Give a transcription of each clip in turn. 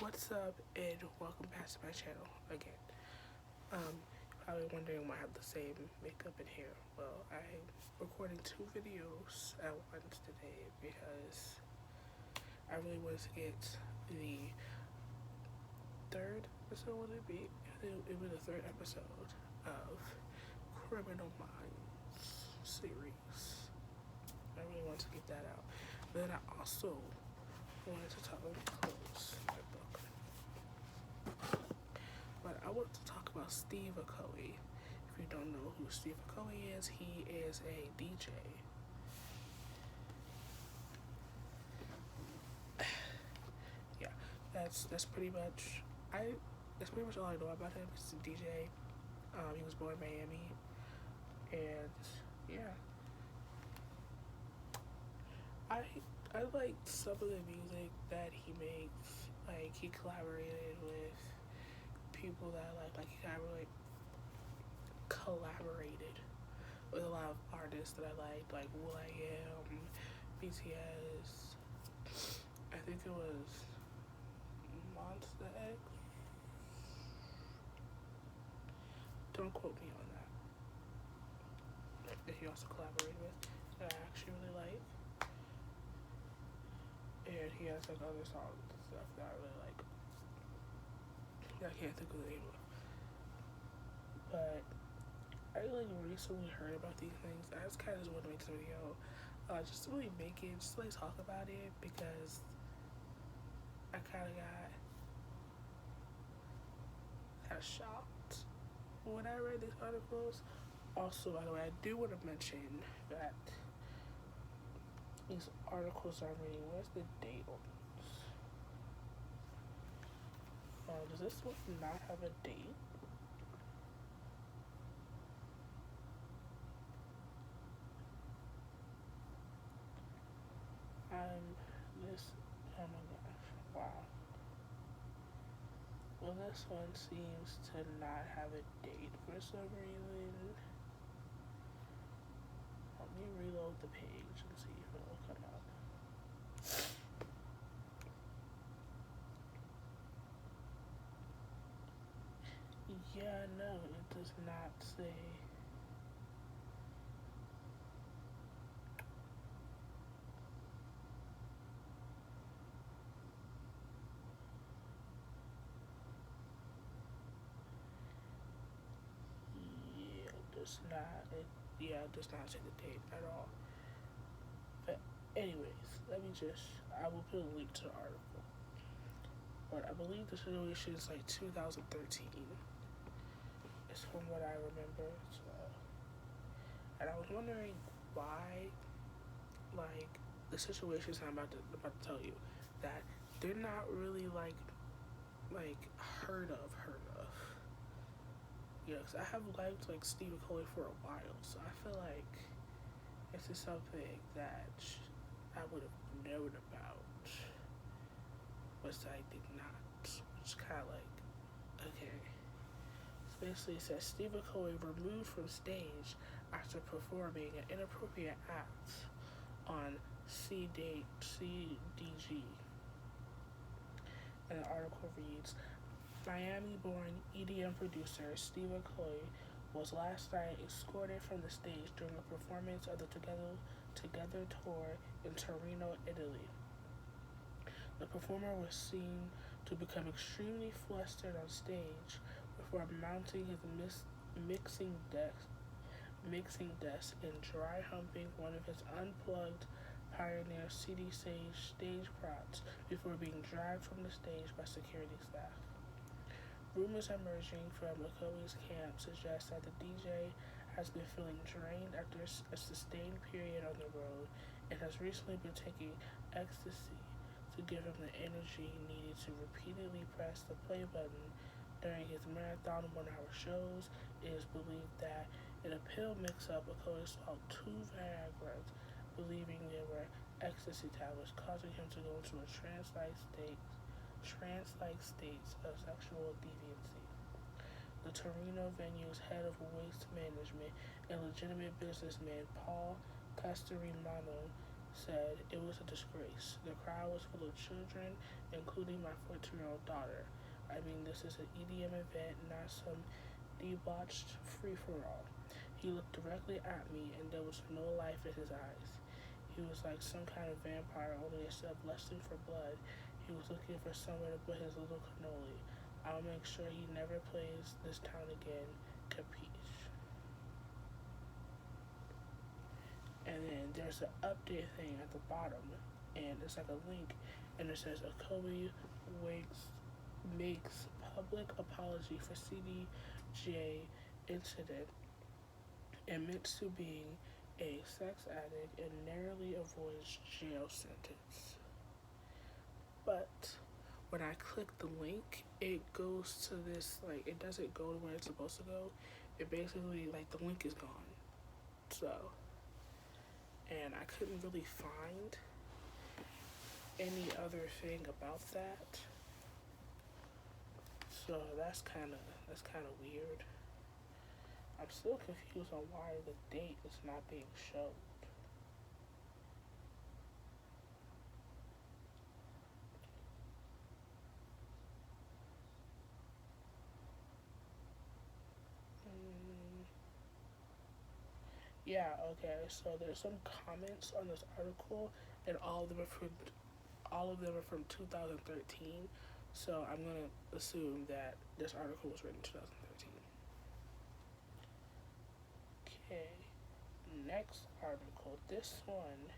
What's up, and welcome back to my channel again. Probably wondering why I have the same makeup and hair. Well, I'm recording two videos at once today because I really wanted to get the third episode, would it be? It was the third episode of Criminal Minds series. I really wanted to get that out. But then I also wanted to talk about close my book. But I want to talk about Steve Akoi. If you don't know who Steve Akoi is, he is a DJ. Yeah, that's pretty much that's pretty much all I know about him. He's a DJ. He was born in Miami, and yeah, I I like some of the music that he makes. Like he collaborated with people that I like he collaborated with a lot of artists that I like Will I Am, BTS. I think it was Monster X. Don't quote me on that. That he also collaborated with that I actually really like. And he has like other songs and stuff that I really like. I can't think of the name of. But I like recently heard about these things. I just kind of just want to make this video, just to really make it, just to like talk about it because I kind of got shocked when I read these articles. Also, by the way, I do want to mention that these articles I'm reading, where's the date on this? Does this one not have a date? I'm this. Oh my gosh! Wow. Well, this one seems to not have a date for some reason. Let me reload the page and see if it'll come up. Yeah, no, it does not say. Yeah, it does not. It does not say the date at all. But anyways, I will put a link to the article. But I believe the situation is like 2013. It's from what I remember. So, and I was wondering why, like, the situations I'm about to tell you, that they're not really like heard of. Yeah, because I have liked like Steve Akoi for a while, so I feel like this is something that I would have known about, but I did not. Which is kind of like, okay. So basically, it says Steve Akoi removed from stage after performing an inappropriate act on CDG. And the article reads, Miami-born EDM producer Steve Akoi was last night escorted from the stage during a performance of the Together tour in Torino, Italy. The performer was seen to become extremely flustered on stage before mounting his mixing desk and dry humping one of his unplugged Pioneer CD stage props before being dragged from the stage by security staff. Rumors emerging from Akoi's camp suggest that the DJ has been feeling drained after a sustained period on the road and has recently been taking ecstasy to give him the energy needed to repeatedly press the play button during his marathon 1-hour shows. It is believed that in a pill mix-up, Akoi swallowed 2 Viagra's, believing they were ecstasy tablets, causing him to go into a trance-like states of sexual deviancy. The Torino venue's head of waste management and legitimate businessman Paul Castellano said it was a disgrace. The crowd was full of children, including my 14-year-old daughter. I mean, this is an EDM event, not some debauched free-for-all. He looked directly at me, and there was no life in his eyes. He was like some kind of vampire, only instead of lusting for blood, he was looking for somewhere to put his little cannoli. I'll make sure he never plays this town again. Capiche? And then there's an update thing at the bottom, and it's like a link, and it says akoi makes public apology for CDJ incident, admits to being a sex addict, and narrowly avoids jail sentence. But when I click the link, it goes to this, like, it doesn't go to where it's supposed to go. It basically, like, the link is gone. So, and I couldn't really find any other thing about that. So that's kind of weird. I'm still confused on why the date is not being shown. Yeah, okay. So there's some comments on this article, and all of them are from 2013. So I'm gonna assume that this article was written in 2013. Okay. Next article. This one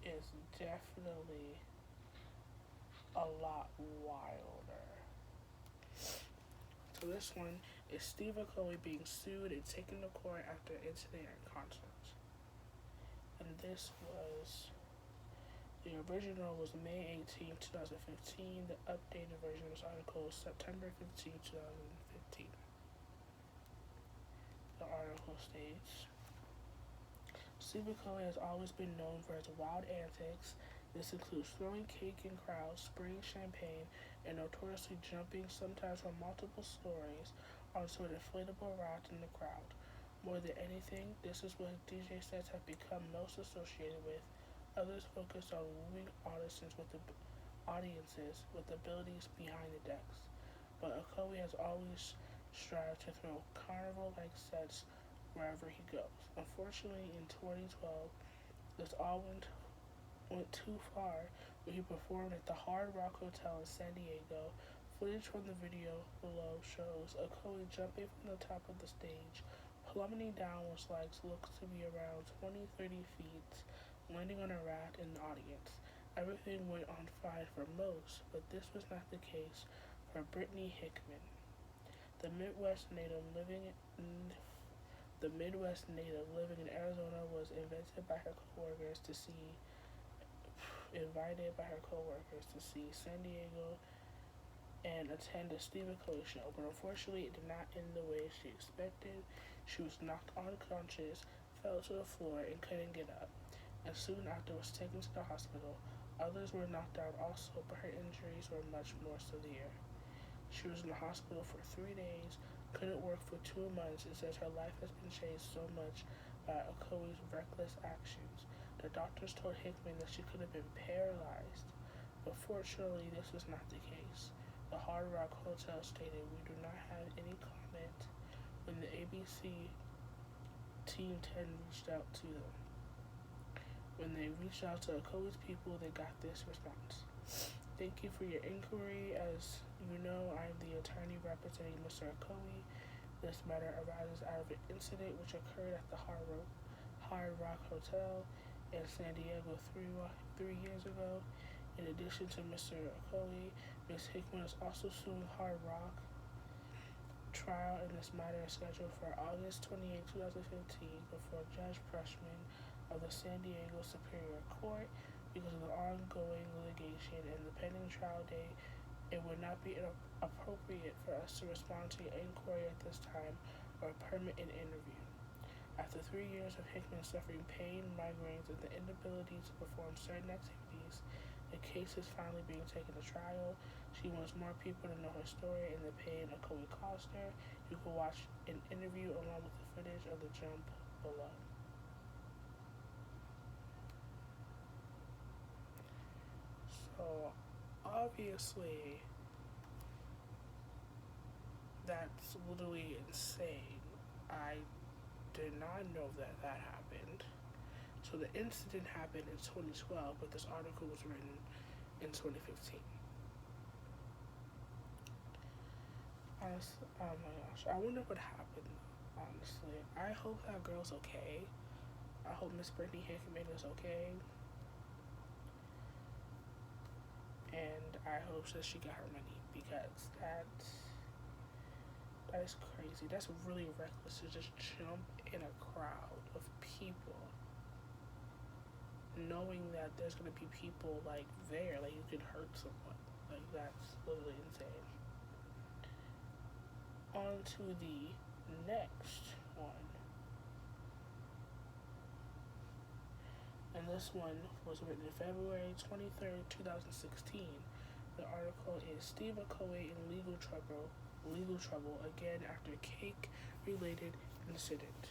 is definitely a lot wilder. So this one is Steve Akoi being sued and taken to court after incident at concert. And this was, the original was May 18, 2015. The updated version of this article was September 15, 2015. The article states, Steve Akoi has always been known for his wild antics. This includes throwing cake in crowds, spraying champagne, and notoriously jumping, sometimes from multiple stories, onto an inflatable raft in the crowd. More than anything, this is what his DJ sets have become most associated with. Others focus on wooing audiences with the abilities behind the decks. But Akoi has always strived to throw carnival-like sets wherever he goes. Unfortunately, in 2012, this all went too far when he performed at the Hard Rock Hotel in San Diego. Footage from the video below shows Akoi jumping from the top of the stage, plummeting down what looks to be around 20-30 feet, landing on a raft in the audience. Everything went on fine for most, but this was not the case for Brittany Hickman. The Midwest native living in Arizona was invited by her coworkers to see San Diego and attend a Steve Akoi show, but unfortunately it did not end the way she expected. She was knocked unconscious, fell to the floor, and couldn't get up, and soon after was taken to the hospital. Others were knocked out also, but her injuries were much more severe. She was in the hospital for 3 days, couldn't work for 2 months, and says her life has been changed so much by Akoi's reckless actions. The doctors told Hickman that she could have been paralyzed, but fortunately this was not the case. The Hard Rock Hotel stated, "We do not have any comment." When the ABC Team 10 reached out to them. When they reached out to Akoi's people, they got this response. "Thank you for your inquiry. As you know, I am the attorney representing Mr. Akoi. This matter arises out of an incident which occurred at the Hard Rock Hotel in San Diego 3 years ago. In addition to Mr. Akoi, Ms. Hickman is also suing Hard Rock. Trial in this matter is scheduled for August 28, 2015 before Judge Pressman of the San Diego Superior Court. Because of the ongoing litigation and the pending trial date, it would not be appropriate for us to respond to your inquiry at this time or permit an interview. After 3 years of Hickman suffering pain, migraines, and the inability to perform certain activities, the case is finally being taken to trial. She wants more people to know her story and the pain Akoi caused her. You can watch an interview along with the footage of the jump below." So obviously that's literally insane. I did not know that that happened. So the incident happened in 2012, but this article was written in 2015. Honestly, oh my gosh, I wonder what happened. Honestly, I hope that girl's okay. I hope Miss Brittany Hickman is okay, and I hope that she got her money because that is crazy. That's really reckless to just jump in a crowd of people, knowing that there's gonna be people like there, like you can hurt someone. Like that's literally insane. On to the next one. And this one was written February 23rd, 2016. The article is Steve Akoi in legal trouble again after cake related incident.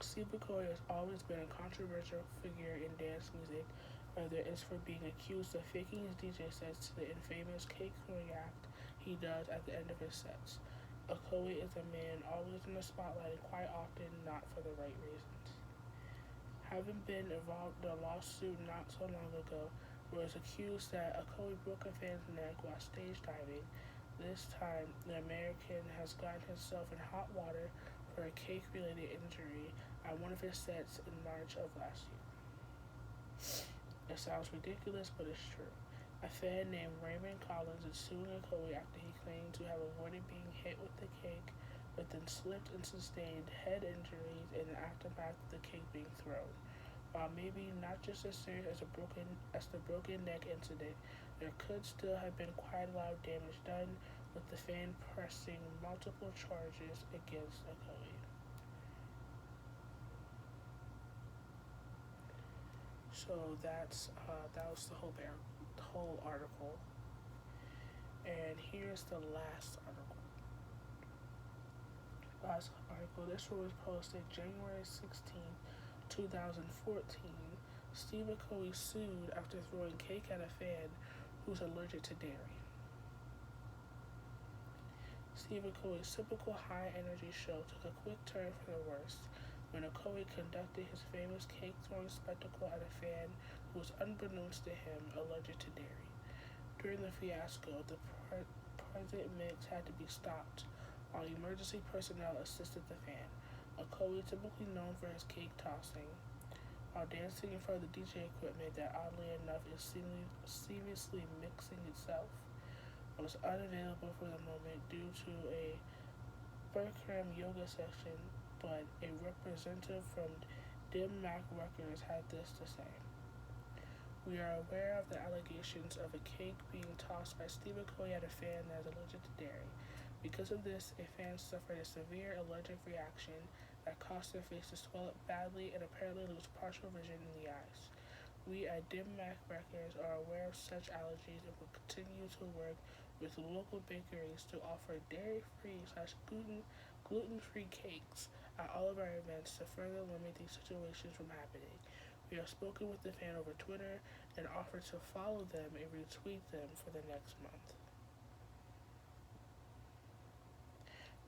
Steve Akoi has always been a controversial figure in dance music, whether it's for being accused of faking his DJ sets to the infamous cake throwing act he does at the end of his sets. Akoi is a man always in the spotlight and quite often not for the right reasons. Having been involved in a lawsuit not so long ago where it was accused that Akoi broke a fan's neck while stage diving, this time the American has gotten himself in hot water for a cake-related injury at one of his sets in March of last year. It sounds ridiculous, but it's true. A fan named Raymond Collins is suing Akoi after he claimed to have avoided being hit with the cake, but then slipped and sustained head injuries in the aftermath of the cake being thrown. While maybe not just as serious as the broken neck incident, there could still have been quite a lot of damage done, with the fan pressing multiple charges against Akoi. So that was the whole article, and here's the last article. This one was posted January 16th, 2014. Steve Akoi sued after throwing cake at a fan who's allergic to dairy. Steve Akoi's typical high-energy show took a quick turn for the worse when Akoi conducted his famous cake-throwing spectacle at a fan who was, unbeknownst to him, allergic to dairy. During the fiasco, the present mix had to be stopped, while emergency personnel assisted the fan. Akoi, typically known for his cake tossing, while dancing in front of the DJ equipment that oddly enough is seamlessly mixing itself, was unavailable for the moment due to a Bikram yoga session, but a representative from Dim Mak Records had this to say. We are aware of the allegations of a cake being tossed by Steve Akoi at a fan that is allergic to dairy. Because of this, a fan suffered a severe allergic reaction that caused their face to swell up badly and apparently lose partial vision in the eyes. We at Dim Mak Records are aware of such allergies and will continue to work with local bakeries to offer dairy-free/gluten-free cakes at all of our events to further limit these situations from happening. We have spoken with the fan over Twitter and offered to follow them and retweet them for the next month.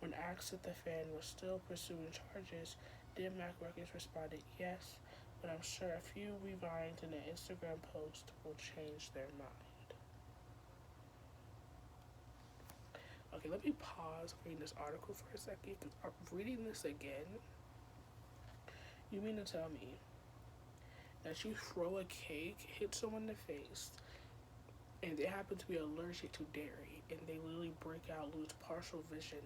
When asked if the fan was still pursuing charges, Dim Mak Records responded yes, but I'm sure a few rewinds in an Instagram post will change their mind. Okay, let me pause reading this article for a second, because I'm reading this again. You mean to tell me that you throw a cake, hit someone in the face, and they happen to be allergic to dairy, and they literally break out, lose partial vision,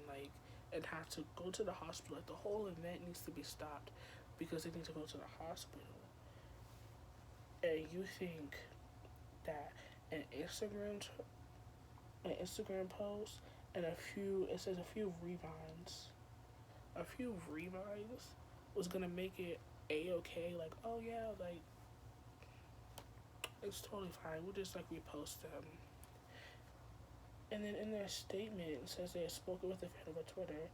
and have to go to the hospital. Like, the whole event needs to be stopped because they need to go to the hospital. And you think that an Instagram post and it says a few rewinds was gonna make it a-okay, like, oh yeah, like, it's totally fine, we'll just repost them. And then in their statement, it says they had spoken with the fan over Twitter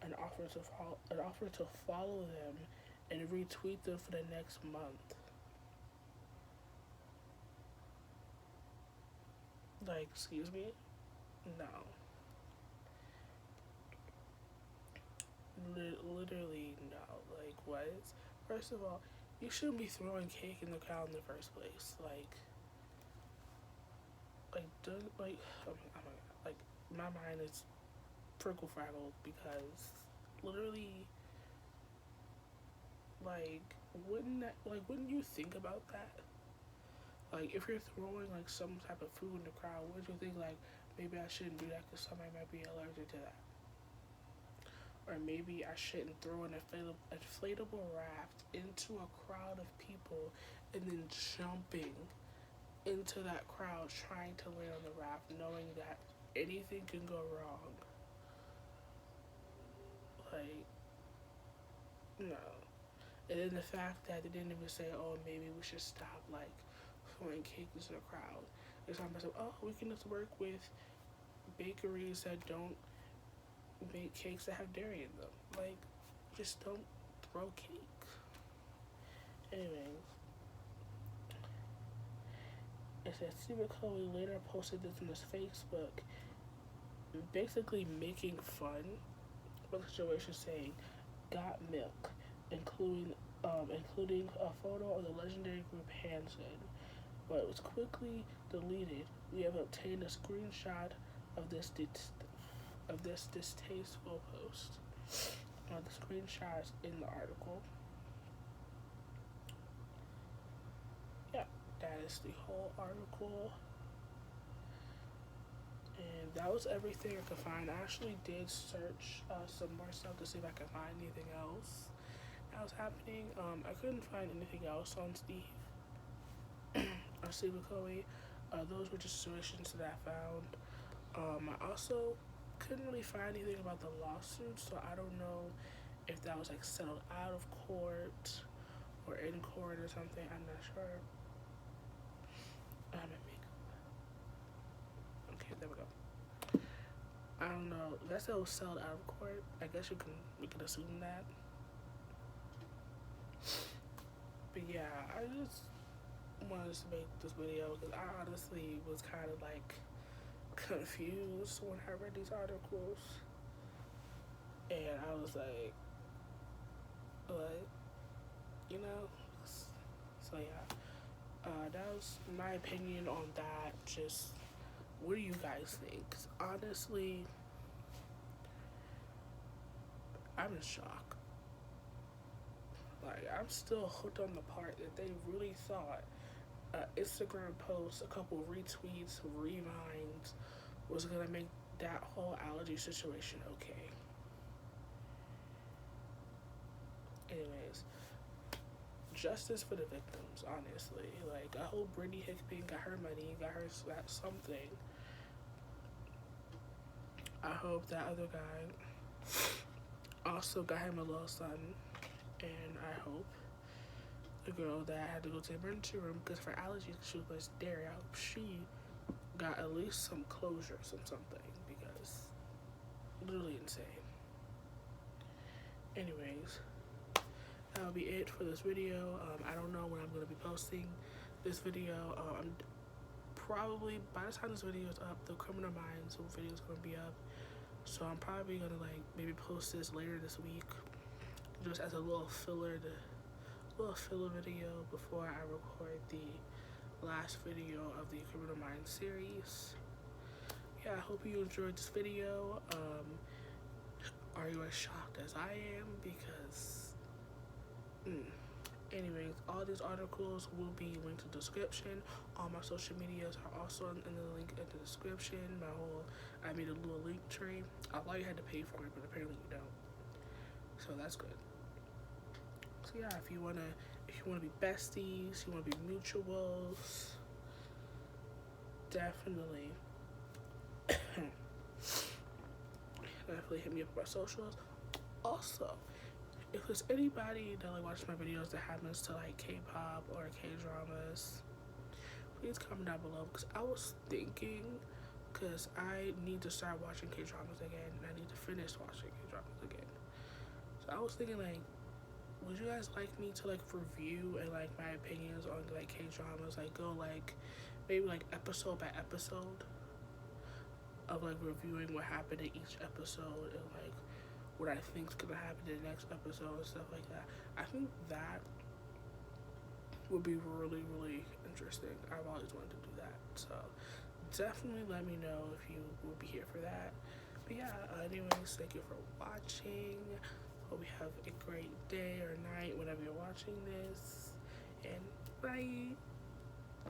and offered to follow them and retweet them for the next month. Like, excuse me? No. Literally, no. Like, what? First of all, you shouldn't be throwing cake in the crowd in the first place. Oh my god. Like, my mind is prickle fraggle because literally, like, wouldn't you think about that? Like, if you're throwing like some type of food in the crowd, wouldn't you think like maybe I shouldn't do that because somebody might be allergic to that, or maybe I shouldn't throw an inflatable raft into a crowd of people and then jumping into that crowd trying to land on the raft, knowing that anything can go wrong. Like, no. And then the fact that they didn't even say, oh, maybe we should stop, like, throwing cake into the crowd. It's not myself, oh, we can just work with bakeries that don't make cakes that have dairy in them. Like, just don't throw cake. Anyways, it says Stephen Covey later posted this on his Facebook, basically making fun of the situation, saying, "Got milk," including a photo of the legendary group Hanson, but it was quickly deleted. We have obtained a screenshot of this distasteful post. The screenshots in the article. Yeah, that is the whole article. And that was everything I could find. I actually did search some more stuff to see if I could find anything else that was happening. I couldn't find anything else on Stephen Covey. Those were just situations that I found. I also couldn't really find anything about the lawsuit, so I don't know if that was like settled out of court or in court or something. I'm not sure. Okay, there we go. I don't know. That's how it was settled out of court. I guess we can assume that. But yeah, I just wanted to make this video because I honestly was kind of like confused when I read these articles, and I was like, what, you know? So yeah, that was my opinion on that. Just, what do you guys think? 'Cause honestly, I'm in shock. Like, I'm still hooked on the part that they really thought an Instagram post, a couple retweets, revines was gonna make that whole allergy situation okay. Anyways, justice for the victims, honestly. Like, I hope Brittany Hickman got her money, got her something. I hope that other guy also got him a little son, and I hope the girl that had to go to the emergency room because of her allergies, she was dairy, I hope she got at least some closure, something, because literally insane. Anyways, that'll be it for this video. I don't know when I'm going to be posting this video. I'm probably, by the time this video is up, the Criminal Minds video is going to be up. So I'm probably going to like maybe post this later this week, just as a little filler video before I record the last video of the Criminal Minds series. Yeah, I hope you enjoyed this video. Are you as shocked as I am? Because, anyways, all these articles will be linked in the description. All my social medias are also in the link in the description. I made a little link tree. I thought you had to pay for it, but apparently you don't. So that's good. So yeah, if you wanna be besties, you wanna be mutuals, definitely hit me up on my socials. Also, if there's anybody that like watches my videos that happens to like K-pop or K-dramas, please comment down below, because I was thinking, because I need to start watching K-dramas again, and I need to finish watching K-dramas again. So I was thinking, like, would you guys like me to like review and like my opinions on like K-dramas, like go like maybe like episode by episode, of like reviewing what happened in each episode and like what I think's gonna happen in the next episode and stuff like that. I think that would be really, really interesting. I've always wanted to do that. So definitely let me know if you will be here for that. But yeah, anyways, thank you for watching. Hope you have a great day or night whenever you're watching this. And bye.